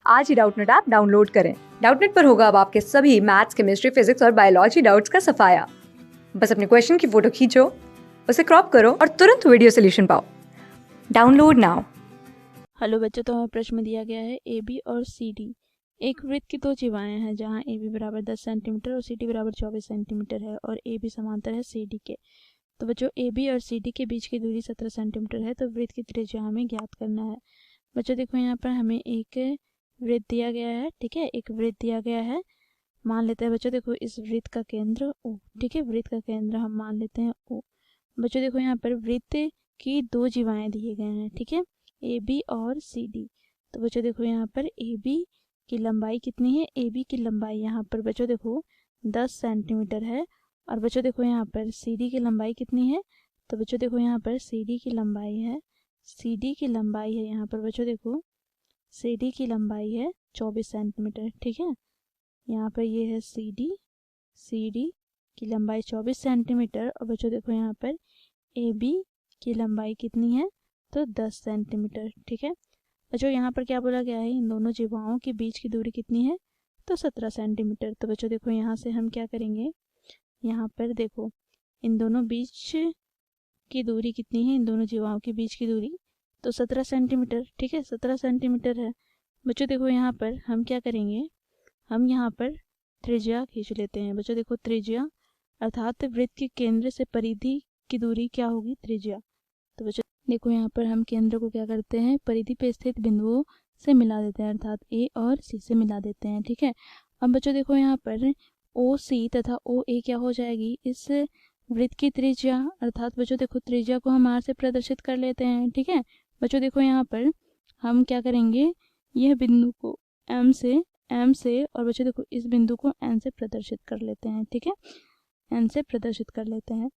आज ही Doubtnut app download करें। Doubtnut पर होगा अब आपके सभी मैथ्स, केमिस्ट्री, फिजिक्स और बायोलॉजी डाउट्स का सफाया। बस अपने क्वेश्चन की फोटो खींचो, उसे क्रॉप करो और तुरंत वीडियो सोल्यूशन पाओ। Download now. हेलो बच्चों, तो हमें प्रश्न में दिया गया है ए बी और सी डी। एक वृत्त की दो जीवाएं हैं जहां ए बी बराबर 10 सेंटीमीटर और सी डी बराबर 24 सेंटीमीटर है और ए बी समांतर है सी डी के। तो बच्चों ए बी और सी डी के बीच की दूरी 17 सेंटीमीटर है, तो वृत्त की त्रिज्या हमें ज्ञात करना है। बच्चों देखो यहाँ पर हमें एक वृत्त दिया गया है, ठीक है, एक वृत्त दिया गया है। मान लेते हैं बच्चों, देखो इस वृत्त का केंद्र ओ, ठीक है, वृत्त का केंद्र हम मान लेते हैं ओ। बच्चों देखो यहाँ पर वृत्त की दो जीवाएं दिए गए हैं, ठीक है, ए बी और सी डी। तो बच्चों देखो यहाँ पर ए बी की लंबाई कितनी है, ए बी की लंबाई यहाँ पर बच्चों देखो 10 सेंटीमीटर है। और बच्चों देखो यहाँ पर सी डी की लंबाई कितनी है, तो बच्चों देखो यहाँ पर सी डी की लंबाई है, सी डी की लंबाई है यहाँ पर बच्चों देखो सी डी की लंबाई है 24 सेंटीमीटर, ठीक है। यहाँ पर ये है सी डी की लंबाई 24 सेंटीमीटर। और बच्चों देखो यहाँ पर ए बी की लंबाई कितनी है, तो 10 सेंटीमीटर, ठीक है। बच्चों यहाँ पर क्या बोला गया है, इन दोनों जीवाओं के बीच की दूरी कितनी है, तो 17 सेंटीमीटर। तो बच्चों देखो यहाँ से हम क्या करेंगे, यहाँ पर देखो इन दोनों बीच की दूरी कितनी है, इन दोनों जीवाओं के बीच की दूरी तो 17 सेंटीमीटर, ठीक है, 17 सेंटीमीटर है। बच्चों देखो यहाँ पर हम क्या करेंगे, हम यहाँ पर त्रिज्या खींच लेते हैं। बच्चों देखो त्रिज्या अर्थात वृत्त के केंद्र से परिधि की दूरी क्या होगी, त्रिज्या। तो बच्चों देखो यहाँ पर हम केंद्र को क्या करते हैं, परिधि पे स्थित बिंदुओं से मिला देते हैं, अर्थात ए और सी से मिला देते हैं, ठीक है। अब बच्चों देखो यहाँ पर ओ सी तथा ओ ए क्या हो जाएगी, इस वृत्त की त्रिज्या, अर्थात बच्चों देखो त्रिज्या को हम आर से प्रदर्शित कर लेते हैं, ठीक है। बच्चों देखो यहाँ पर हम क्या करेंगे, यह बिंदु को एम से और बच्चों देखो इस बिंदु को एन से प्रदर्शित कर लेते हैं, ठीक है, एन से प्रदर्शित कर लेते हैं।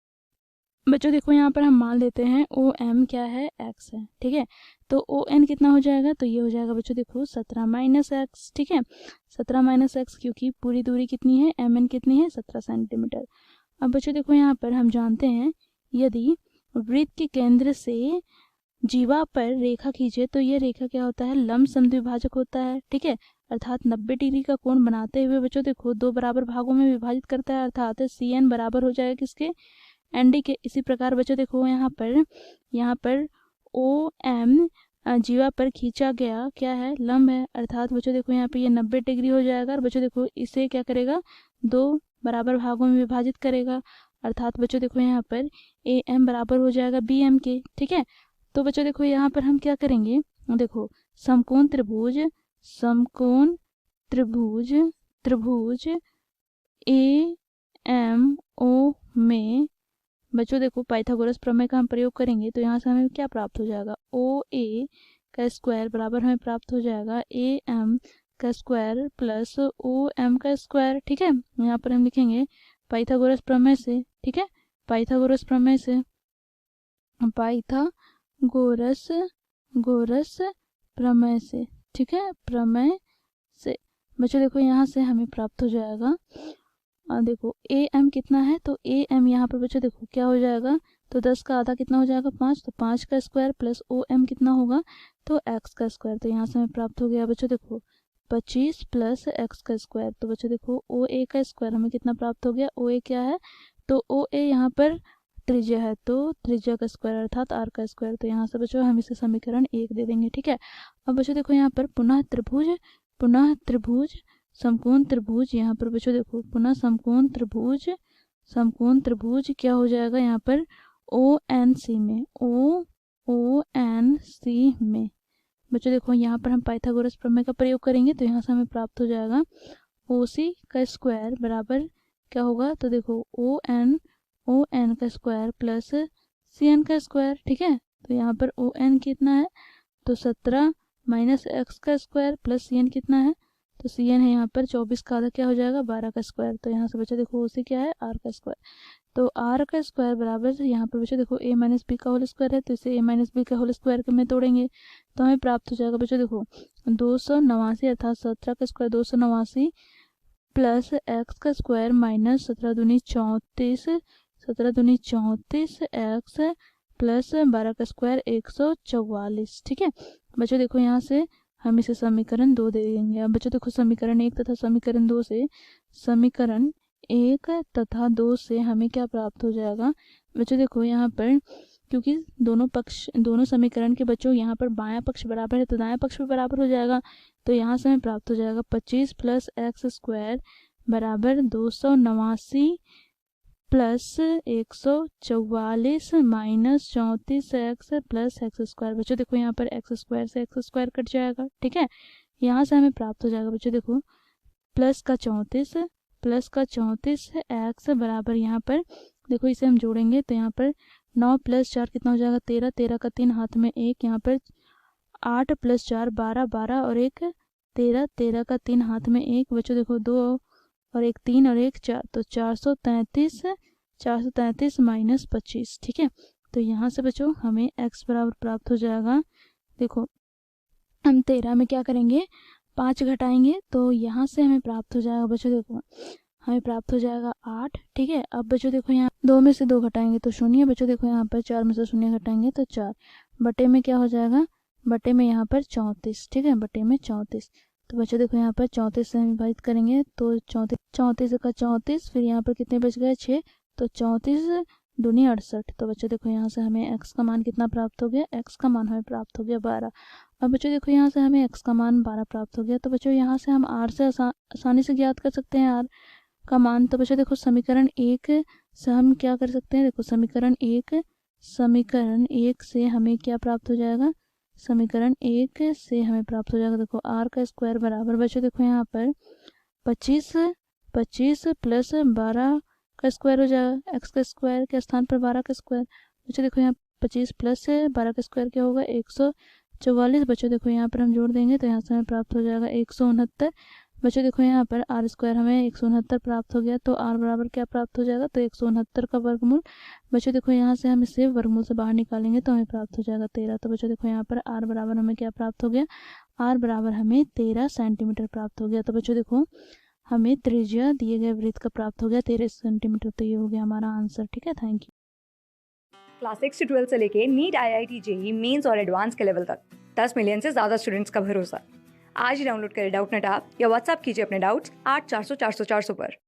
बच्चों देखो यहाँ पर हम मान लेते हैं ओ एम क्या है, एक्स है, ठीक है। तो ओ एन कितना हो जाएगा, तो ये हो जाएगा बच्चों देखो 17 माइनस एक्स, ठीक है, 17 माइनस एक्स, क्योंकि पूरी दूरी कितनी है, एम एन कितनी है, 17 सेंटीमीटर। अब बच्चों देखो यहाँ पर हम जानते हैं यदि वृत्त के केंद्र से जीवा पर रेखा खींचे तो ये रेखा क्या होता है, लंब समद्विभाजक होता है, ठीक है, अर्थात 90 डिग्री का कोण बनाते हुए बच्चों देखो दो बराबर भागों में विभाजित करता है, अर्थात सी एन बराबर हो जाएगा किसके, एन डी के। इसी प्रकार बच्चों देखो यहाँ पर ओ एम जीवा पर खींचा गया क्या है, लंब है, अर्थात बच्चों देखो यहाँ पे ये 90 डिग्री हो जाएगा। और बच्चों देखो इसे क्या करेगा, दो बराबर भागों में विभाजित करेगा, अर्थात बच्चों देखो यहाँ पर ए एम बराबर हो जाएगा बी एम के, ठीक है। तो बच्चों देखो यहाँ पर हम क्या करेंगे, देखो समकोण त्रिभुज ए एम ओ में बच्चों देखो पाइथागोरस प्रमेय का हम प्रयोग करेंगे, तो यहाँ से हमें क्या प्राप्त हो जाएगा, ओ ए का स्क्वायर बराबर हमें प्राप्त हो जाएगा ए एम का स्क्वायर प्लस ओ एम का स्क्वायर, ठीक है। यहाँ पर हम लिखेंगे पाइथागोरस प्रमेय से, ठीक है, पाइथागोरस प्रमेय से, गोरस प्रमेय से, ठीक है, प्रमेय से। बच्चों देखो यहाँ से हमें प्राप्त हो जाएगा, देखो ए एम कितना है, तो ए एम यहाँ पर बच्चों देखो क्या हो जाएगा, तो 10 का आधा कितना हो जाएगा, 5, तो 5 का स्क्वायर प्लस ओ एम कितना होगा, तो एक्स का स्क्वायर। तो यहाँ से हमें प्राप्त हो गया बच्चों देखो 25 प्लस एक्स का स्क्वायर। तो बच्चों देखो ओ ए का स्क्वायर हमें कितना प्राप्त हो गया, ओ ए क्या है, तो ओ ए यहाँ पर त्रिज्या है, तो त्रिज्या का स्क्वायर अर्थात आर का स्क्वायर। तो यहाँ से बच्चों हम इसे समीकरण 1 दे देंगे, ठीक है। अब बच्चों देखो यहाँ पर पुनः त्रिभुज समकोण त्रिभुज, यहाँ पर बच्चों देखो पुनः समकोण त्रिभुज क्या हो जाएगा यहाँ पर ओ एन सी में बच्चों देखो यहाँ पर हम पाइथागोरस प्रमेय का प्रयोग करेंगे, तो यहाँ से हमें प्राप्त हो जाएगा ओ सी का स्क्वायर बराबर क्या होगा, तो देखो ओ एन का स्क्वायर प्लस सी एन का स्क्वायर, ठीक है। तो यहाँ पर ओ एन कितना है, तो 17 माइनस एक्स का स्क्वायर प्लस सी एन कितना है, तो सी एन है यहाँ पर 24 का आधा क्या हो जाएगा, 12 का स्क्वायर। तो यहाँ से बच्चा देखो उसी क्या है, आर का स्क्वायर। तो आर का स्क्वायर बराबर यहाँ पर बच्चा देखो ए माइनस बी का होल स्क्वायर है, तो इसे ए माइनस बी का होल स्क्वायर में तोड़ेंगे तो हमें प्राप्त हो जाएगा बच्चों देखो 289 अर्थात 17 का स्क्वायर 289 प्लस एक्स का स्क्वायर माइनस 17 दूनी 34 एक्स प्लस 12 का स्क्वायर 144, ठीक है। बच्चों देखो यहाँ से हम इसे समीकरण 2 दे देंगे। अब बच्चों देखो समीकरण 1 तथा समीकरण 2 से समीकरण 1 तथा 2 से हमें क्या प्राप्त हो जाएगा। बच्चों देखो यहाँ पर क्योंकि दोनों समीकरण के बच्चों यहाँ पर बायां पक्ष बराबर है तो दायां पक्ष भी बराबर हो जाएगा। तो यहाँ से हमें प्राप्त हो जाएगा 25 प्लस एक्स स्क्वायर बराबर 289 plus 144 minus 34 x plus x square. बच्चों देखो यहाँ पर एक्स स्क्वायर से एक्स स्क्वायर कट जाएगा, ठीक है। यहाँ से हमें प्राप्त हो जाएगा बच्चों देखो प्लस का 34 एक्स बराबर यहाँ पर देखो इसे हम जोड़ेंगे तो यहाँ पर 9 प्लस 4 कितना हो जाएगा 13, 13 का 3 हाथ में 1, यहाँ पर 8 प्लस 4 12, 12 और 1 13, 13 का 3 हाथ में 1। बच्चों देखो 2 और 1 3 और 1 4 तो 433 माइनस 25, ठीक है। तो यहाँ से बच्चों हमें x बराबर प्राप्त हो जाएगा। देखो हम 13 में क्या करेंगे 5 घटाएंगे तो यहाँ से हमें प्राप्त हो जाएगा बच्चों देखो हमें प्राप्त हो जाएगा 8, ठीक है। अब बच्चों देखो यहाँ 2 में से 2 घटाएंगे तो 0। बच्चों देखो यहाँ पर 4 में से 0 घटाएंगे तो 4 बटे में क्या हो जाएगा बटे में यहाँ पर 34, ठीक है, बटे में 34। तो बच्चों देखो यहाँ पर 34 से हम विभाजित करेंगे तो 34 का 34, फिर यहाँ पर कितने बच गए 6, तो 34 दूनी 68। तो बच्चों देखो यहाँ से हमें x का मान कितना प्राप्त हो गया, x का मान हमें प्राप्त हो गया 12। अब बच्चों देखो यहाँ से हमें x का मान 12 प्राप्त हो गया। तो बच्चों यहाँ से हम r से आसानी से ज्ञात कर सकते हैं r का मान। तो बच्चों देखो समीकरण 1 से हम क्या कर सकते हैं, देखो समीकरण 1 से हमें क्या प्राप्त हो जाएगा, समीकरण 1 से हमें प्राप्त हो जाएगा देखो r का स्क्वायर बराबर बच्चों देखो यहाँ पर 25 प्लस 12 का स्क्वायर हो जाएगा, x का स्क्वायर के स्थान पर 12 का स्क्वायर। बच्चों देखो यहाँ 25 प्लस 12 का स्क्वायर क्या होगा 144। बच्चों देखो यहाँ पर हम जोड़ देंगे तो यहाँ से हमें प्राप्त हो जाएगा 169। बच्चों देखो यहाँ पर r स्क्वायर हमें 169 प्राप्त हो गया तो r बराबर क्या प्राप्त हो जाएगा तो 169 का वर्गमूल। बच्चों देखो यहाँ से हम इसे वर्गमूल से बाहर निकालेंगे तो हमें प्राप्त हो जाएगा 13। तो बच्चों देखो यहाँ पर r बराबर हमें क्या प्राप्त हो गया, r बराबर हमें 13 सेंटीमीटर प्राप्त हो गया। तो बच्चों देखो हमें त्रिज्या दिए गए वृत्त का प्राप्त हो गया 13 सेंटीमीटर। तो ये हो गया हमारा आंसर, ठीक है। Thank you. क्लास 6 से 12 से लेके नीट IIT JEE मेंस और एडवांस के लेवल तक 10 मिलियन से ज़्यादा स्टूडेंट्स का भरोसा। आज ही डाउनलोड करें डाउटनेट ऐप या व्हाट्सएप कीजिए अपने डाउट्स 8400 400 400 पर।